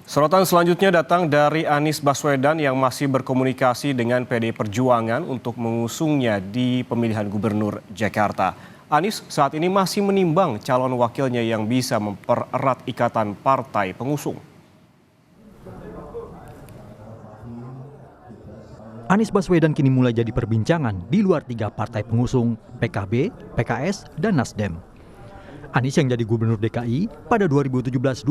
Sorotan selanjutnya datang dari Anies Baswedan yang masih berkomunikasi dengan PDI Perjuangan untuk mengusungnya di pemilihan gubernur Jakarta. Anies saat ini masih menimbang calon wakilnya yang bisa mempererat ikatan partai pengusung. Anies Baswedan kini mulai jadi perbincangan di luar 3 partai pengusung, PKB, PKS, dan Nasdem. Anies yang jadi gubernur DKI pada 2017-2022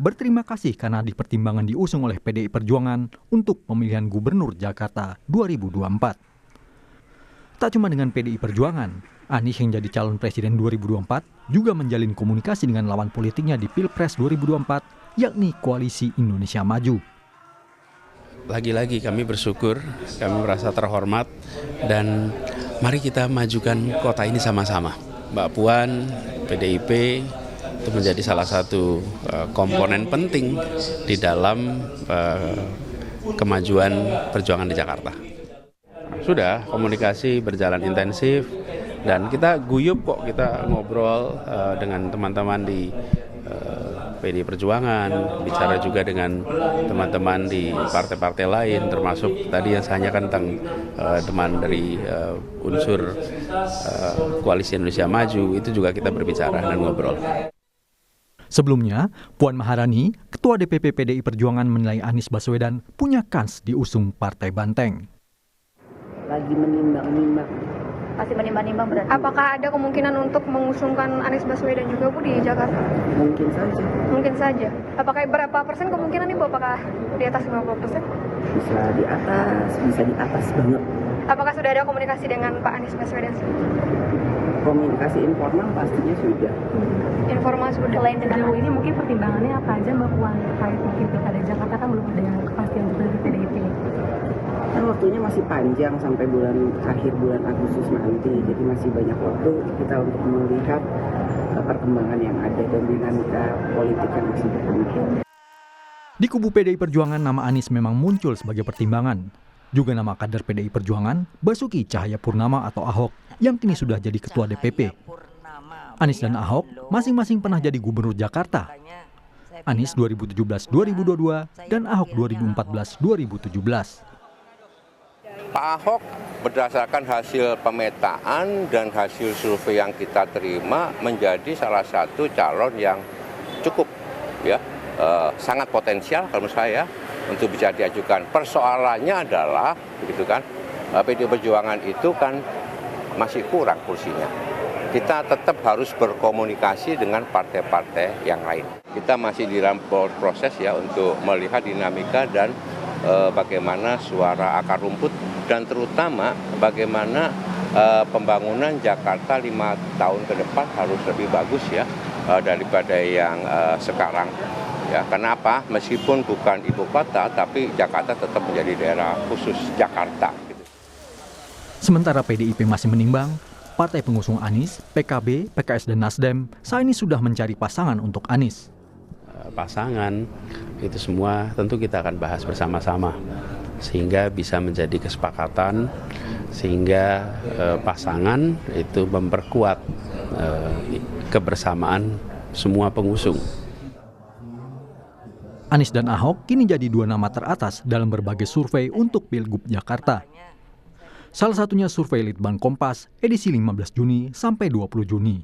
berterima kasih karena dipertimbangkan diusung oleh PDI Perjuangan untuk pemilihan gubernur Jakarta 2024. Tak cuma dengan PDI Perjuangan, Anies yang jadi calon presiden 2024 juga menjalin komunikasi dengan lawan politiknya di Pilpres 2024, yakni Koalisi Indonesia Maju. Lagi-lagi kami bersyukur, kami merasa terhormat, dan mari kita majukan kota ini sama-sama. Mbak Puan, PDIP itu menjadi salah satu komponen penting di dalam kemajuan perjuangan di Jakarta. Sudah komunikasi berjalan intensif dan kita guyup kok, kita ngobrol dengan teman-teman di PDI Perjuangan, bicara juga dengan teman-teman di partai-partai lain, termasuk tadi yang saya tanyakan tentang teman dari unsur Koalisi Indonesia Maju, itu juga kita berbicara dan ngobrol. Sebelumnya, Puan Maharani, Ketua DPP PDI Perjuangan menilai Anies Baswedan punya kans diusung Partai Banteng. Lagi menimbang-nimbang. Masih menimbang-nimbang berarti. Apakah ada kemungkinan untuk mengusungkan Anies Baswedan juga Bu di Jakarta? Mungkin saja. Mungkin saja. Apakah berapa persen kemungkinan nih Bu? Apakah di atas 50%? Bisa di atas banget. Apakah sudah ada komunikasi dengan Pak Anies Baswedan? Komunikasi informal pastinya sudah. Informal sudah. Selain sejauh ini mungkin pertimbangannya apa aja Mbak Puan terkait mungkin pilkada Jakarta, kan belum ada kepastian juga dari PDIP. Kan waktunya masih panjang sampai akhir bulan Agustus nanti, jadi masih banyak waktu kita untuk melihat perkembangan yang ada dan dinamika politik yang masih berkembang. Di kubu PDI Perjuangan, nama Anies memang muncul sebagai pertimbangan. Juga nama kader PDI Perjuangan, Basuki Cahayapurnama atau Ahok, yang kini sudah jadi ketua DPP. Anies dan Ahok masing-masing pernah jadi gubernur Jakarta. Anies 2017-2022 dan Ahok 2014-2017. Pak Ahok berdasarkan hasil pemetaan dan hasil survei yang kita terima menjadi salah satu calon yang cukup sangat potensial kalau menurut saya untuk bisa diajukan. Persoalannya adalah begitu kan, PDI Perjuangan itu kan masih kurang kursinya. Kita tetap harus berkomunikasi dengan partai-partai yang lain. Kita masih di dalam proses untuk melihat dinamika dan bagaimana suara akar rumput dan terutama bagaimana pembangunan Jakarta 5 tahun ke depan harus lebih bagus daripada yang sekarang. Ya, kenapa? Meskipun bukan ibu kota, tapi Jakarta tetap menjadi daerah khusus Jakarta. Sementara PDIP masih menimbang, partai pengusung Anies, PKB, PKS, dan Nasdem saat ini sudah mencari pasangan untuk Anies. Pasangan itu semua tentu kita akan bahas bersama-sama sehingga bisa menjadi kesepakatan, sehingga pasangan itu memperkuat kebersamaan semua pengusung. Anies dan Ahok kini jadi 2 nama teratas dalam berbagai survei untuk Pilgub Jakarta. Salah satunya survei Litbang Kompas edisi 15 Juni sampai 20 Juni.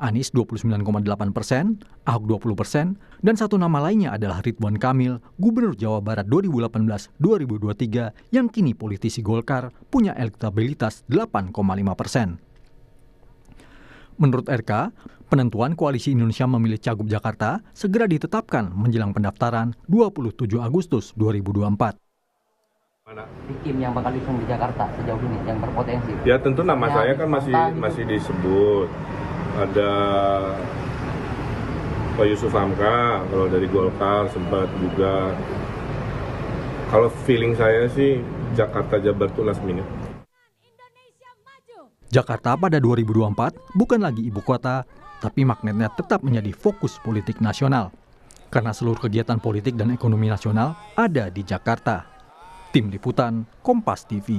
Anies 29,8%, Ahok 20%, dan satu nama lainnya adalah Ridwan Kamil, Gubernur Jawa Barat 2018-2023 yang kini politisi Golkar punya elektabilitas 8,5%. Menurut RK, penentuan Koalisi Indonesia Memilih Cagup Jakarta segera ditetapkan menjelang pendaftaran 27 Agustus 2024. Di tim yang bakal diusung di Jakarta sejauh ini yang berpotensi. Ya tentu nama saya kan masih disebut. Ada Pak Yusuf Hamka, kalau dari Golkar sempat juga. Kalau feeling saya sih Jakarta Jabar itu last minute. Jakarta pada 2024 bukan lagi ibu kota, tapi magnetnya tetap menjadi fokus politik nasional. Karena seluruh kegiatan politik dan ekonomi nasional ada di Jakarta. Tim Liputan, Kompas TV.